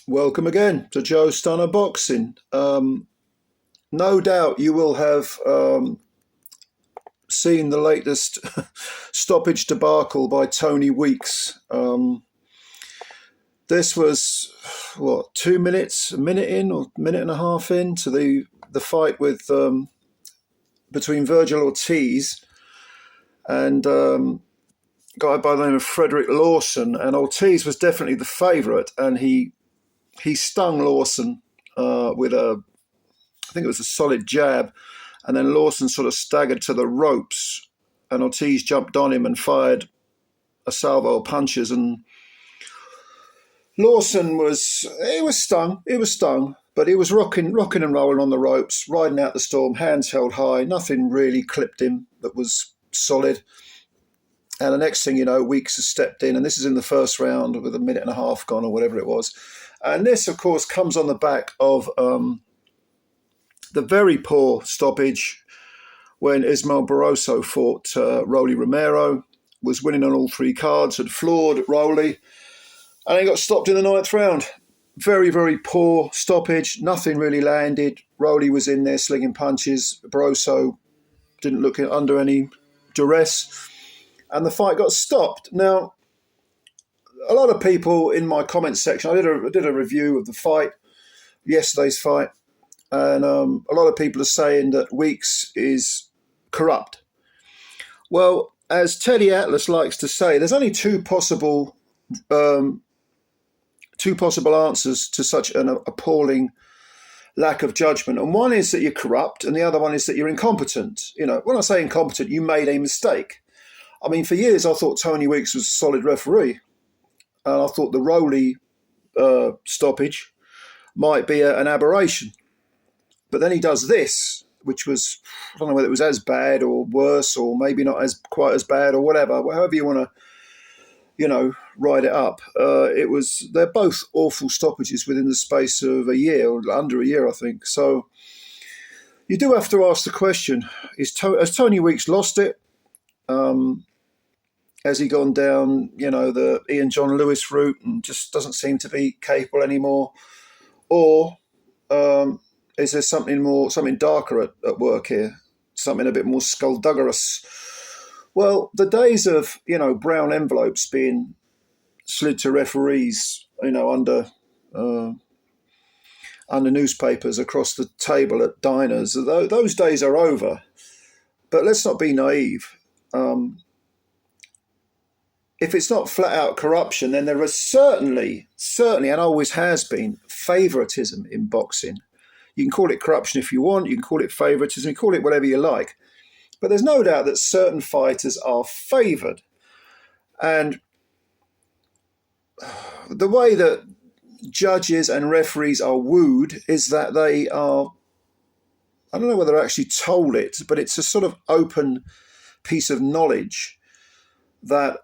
Welcome again to Joe Stunner Boxing. No doubt you will have seen the latest stoppage debacle by Tony Weeks. This was, what, 2 minutes, a minute in, or minute and a half in to the fight with between Virgil Ortiz and a guy by the name of Fredrick Lawson. And Ortiz was definitely the favourite, and he stung Lawson with I think it was a solid jab, and then Lawson sort of staggered to the ropes, and Ortiz jumped on him and fired a salvo of punches, and Lawson was stung, but he was rocking and rolling on the ropes, riding out the storm, hands held high, nothing really clipped him that was solid. And the next thing you know, Weeks has stepped in, and this is in the first round with a minute and a half gone or whatever it was. And this, of course, comes on the back of the very poor stoppage when Ismael Barroso fought Rolly Romero, was winning on all three cards, had floored Rolly, and he got stopped in the ninth round. Very, very poor stoppage. Nothing really landed. Rolly was in there slinging punches. Barroso didn't look under any duress, and the fight got stopped. Now, a lot of people in my comments section, I did a review of the fight, yesterday's fight, and a lot of people are saying that Weeks is corrupt. Well, as Teddy Atlas likes to say, there's only two possible answers to such an appalling lack of judgment. And one is that you're corrupt, and the other one is that you're incompetent. You know, when I say incompetent, you made a mistake. I mean, for years I thought Tony Weeks was a solid referee, and I thought the Rolly stoppage might be an aberration. But then he does this, which was, I don't know whether it was as bad or worse, or maybe not as quite as bad, or whatever. However you want to, ride it up. They're both awful stoppages within the space of a year, or under a year, I think. So you do have to ask the question: has Tony Weeks lost it? Has he gone down, the Ian John Lewis route and just doesn't seem to be capable anymore? Or is there something darker at work here? Something a bit more skullduggerous? Well, the days of, brown envelopes being slid to referees, under newspapers across the table at diners, those days are over. But let's not be naive. If it's not flat out corruption, then there is certainly, and always has been, favouritism in boxing. You can call it corruption if you want, you can call it favouritism, you can call it whatever you like. But there's no doubt that certain fighters are favoured. And the way that judges and referees are wooed is that they are, I don't know whether they're actually told it, but it's a sort of open piece of knowledge that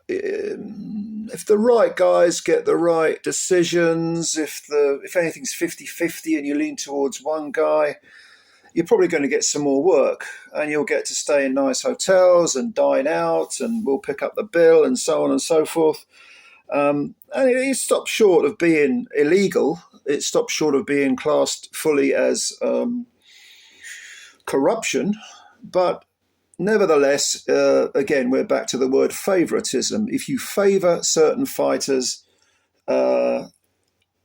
if the right guys get the right decisions, if anything's 50-50 and you lean towards one guy, you're probably going to get some more work, and you'll get to stay in nice hotels and dine out, and we'll pick up the bill and so on and so forth. And it stops short of being illegal. It stops short of being classed fully as corruption. But nevertheless, again, we're back to the word favouritism. If you favour certain fighters,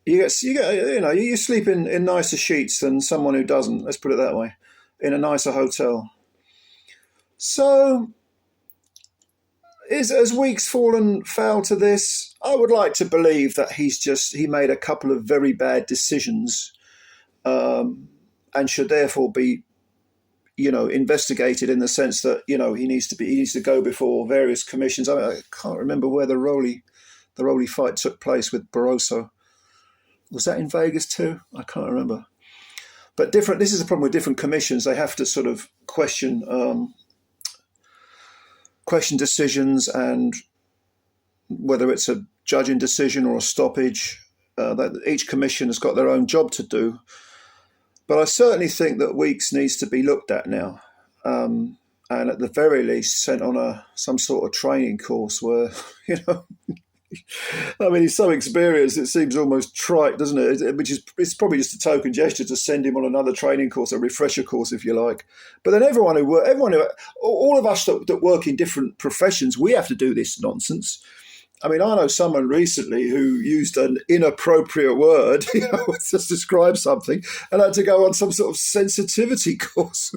you sleep in nicer sheets than someone who doesn't. Let's put it that way, in a nicer hotel. So, has Weeks fallen foul to this? I would like to believe that he made a couple of very bad decisions, and should therefore be, investigated in the sense that he needs to go before various commissions. I can't remember where the Rolly fight took place with Barroso. Was that in Vegas too? I can't remember. But this is the problem with different commissions. They have to sort of question decisions, and whether it's a judging decision or a stoppage, that each commission has got their own job to do. But I certainly think that Weeks needs to be looked at now, and at the very least sent on some sort of training course where I mean, he's so experienced, it seems almost trite, doesn't it? It's probably just a token gesture to send him on another training course, a refresher course, if you like. But then all of us that work in different professions, we have to do this nonsense. I mean, I know someone recently who used an inappropriate word, to describe something, and had to go on some sort of sensitivity course.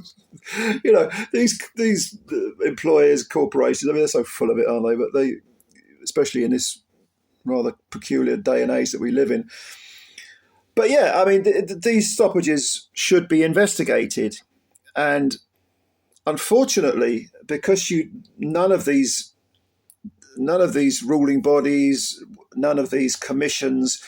These employers, corporations, I mean, they're so full of it, aren't they? But they, especially in this rather peculiar day and age that we live in. But yeah, I mean, these stoppages should be investigated, and unfortunately, because none of these ruling bodies, none of these commissions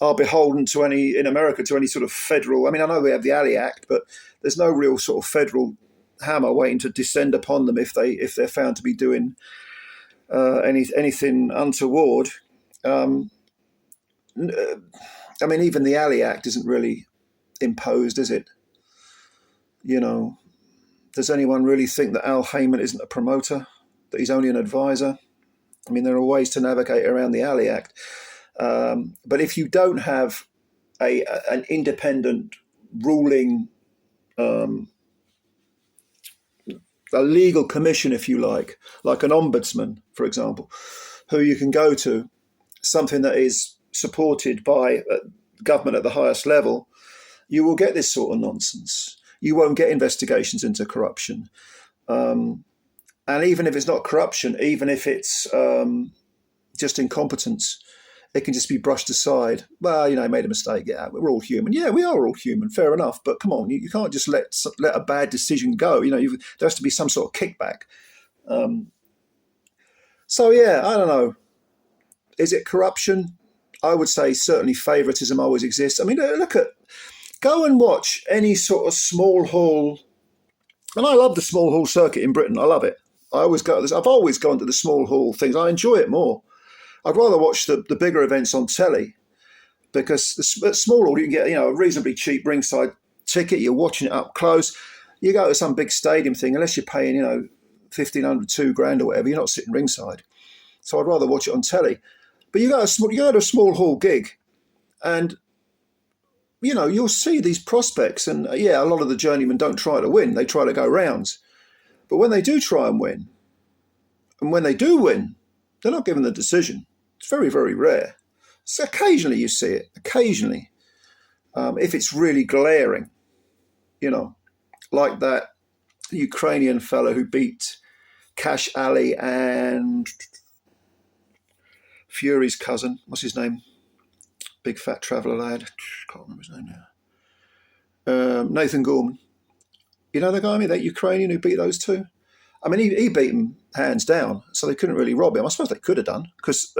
are beholden to in America, to any sort of federal. I mean, I know we have the Alley Act, but there's no real sort of federal hammer waiting to descend upon them if they're found to be doing anything untoward. I mean, even the Alley Act isn't really imposed, is it? Does anyone really think that Al Heyman isn't a promoter, that he's only an advisor? I mean, there are ways to navigate around the Alley Act. But if you don't have an independent ruling, a legal commission, if you like an ombudsman, for example, who you can go to, something that is supported by government at the highest level, you will get this sort of nonsense. You won't get investigations into corruption. And even if it's not corruption, even if it's just incompetence, it can just be brushed aside. Well, I made a mistake. Yeah, we're all human. Yeah, we are all human. Fair enough. But come on, you can't just let a bad decision go. There has to be some sort of kickback. So yeah, I don't know. Is it corruption? I would say certainly favouritism always exists. I mean, go and watch any sort of small hall. And I love the small hall circuit in Britain. I love it. I've always gone to the small hall things. I enjoy it more. I'd rather watch the bigger events on telly, because at small hall you can get a reasonably cheap ringside ticket. You're watching it up close. You go to some big stadium thing, unless you're paying $1,500, $2,000 or whatever, you're not sitting ringside. So I'd rather watch it on telly. But you go to a small hall gig, and you'll see these prospects, and a lot of the journeymen don't try to win; they try to go rounds. But when they do try and win, and when they do win, they're not given the decision. It's very, very rare. So occasionally you see it. Occasionally, if it's really glaring, like that Ukrainian fellow who beat Cash Ali and Fury's cousin. What's his name? Big fat traveller lad. Can't remember his name now. Nathan Gorman. You know the guy, that Ukrainian who beat those two? I mean, he beat him hands down, so they couldn't really rob him. I suppose they could have done, because,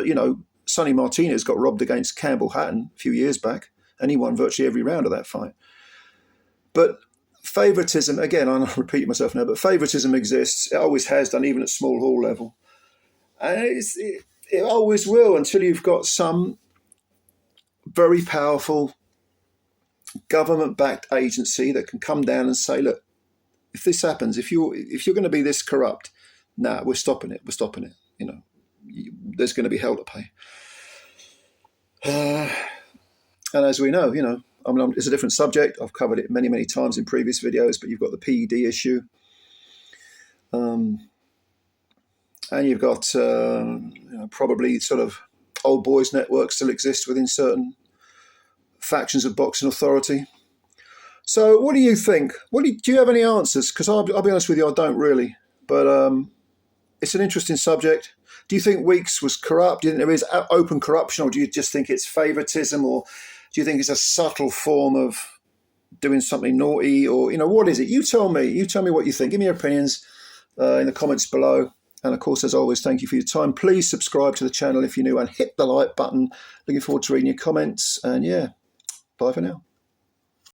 Sonny Martinez got robbed against Campbell Hatton a few years back, and he won virtually every round of that fight. But favouritism, again, I'm repeating myself now, but favouritism exists. It always has done, even at small hall level. And it always will, until you've got some very powerful government-backed agency that can come down and say, look, if this happens, if you're going to be this corrupt, we're stopping it. We're stopping it. There's going to be hell to pay. And as we know, it's a different subject. I've covered it many, many times in previous videos, but you've got the PED issue. And you've got probably sort of old boys networks still exist within certain factions of boxing authority. So what do you think? Do you have any answers? Because I'll be honest with you, I don't really. But it's an interesting subject. Do you think Weeks was corrupt? Do you think there is open corruption, or do you just think it's favouritism, or do you think it's a subtle form of doing something naughty, or what is it? You tell me. You tell me what you think. Give me your opinions in the comments below. And of course, as always, thank you for your time. Please subscribe to the channel if you're new, and hit the like button. Looking forward to reading your comments. And bye for now.